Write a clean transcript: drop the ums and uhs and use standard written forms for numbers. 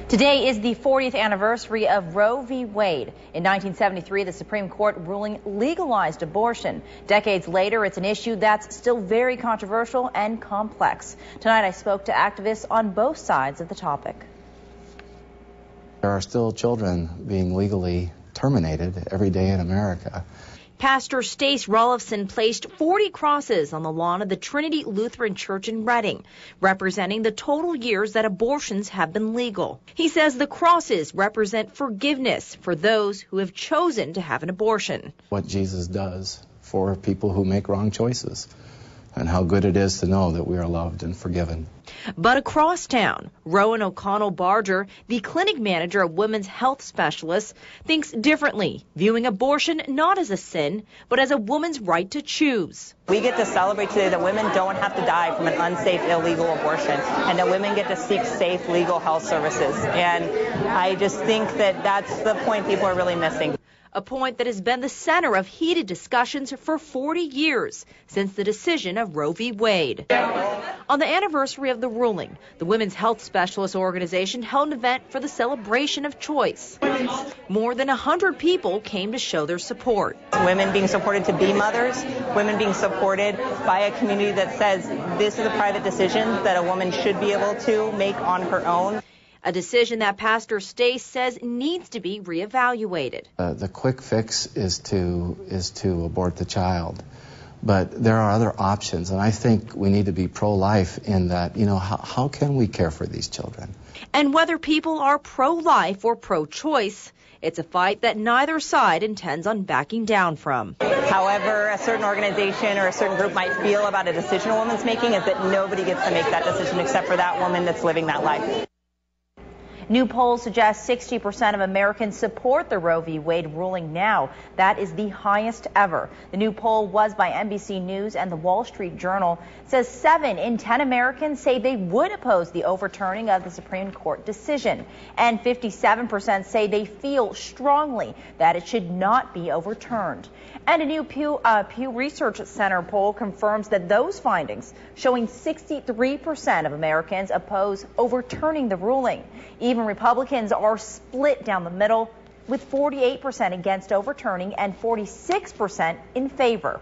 Today is the 40th anniversary of Roe v. Wade. In 1973, the Supreme Court ruling legalized abortion. Decades later, it's an issue that's still very controversial and complex. Tonight, I spoke to activists on both sides of the topic. There are still children being legally terminated every day in America. Pastor Stace Rolifson placed 40 crosses on the lawn of the Trinity Lutheran Church in Redding, representing the total years that abortions have been legal. He says the crosses represent forgiveness for those who have chosen to have an abortion. What Jesus does for people who make wrong choices, and how good it is to know that we are loved and forgiven. But across town, Rowan O'Connell Barger, the clinic manager of women's health specialists, thinks differently, viewing abortion not as a sin, but as a woman's right to choose. We get to celebrate today that women don't have to die from an unsafe, illegal abortion, and that women get to seek safe, legal health services. And I just think that that's the point people are really missing. A point that has been the center of heated discussions for 40 years since the decision of Roe v. Wade. On the anniversary of the ruling, the Women's Health Specialist Organization held an event for the celebration of choice. More than 100 people came to show their support. Women being supported to be mothers, women being supported by a community that says this is a private decision that a woman should be able to make on her own. A decision that Pastor Stace says needs to be reevaluated. The quick fix is to abort the child. But there are other options, and I think we need to be pro-life in that, how can we care for these children? And whether people are pro-life or pro-choice, it's a fight that neither side intends on backing down from. However, a certain organization or a certain group might feel about a decision a woman's making is that nobody gets to make that decision except for that woman that's living that life. New polls suggest 60% of Americans support the Roe v. Wade ruling now. That is the highest ever. The new poll was by NBC News and the Wall Street Journal. It says 7 in 10 Americans say they would oppose the overturning of the Supreme Court decision. And 57% say they feel strongly that it should not be overturned. And a new Pew Research Center poll confirms that those findings, showing 63% of Americans oppose overturning the ruling. Even Republicans are split down the middle, with 48% against overturning and 46% in favor.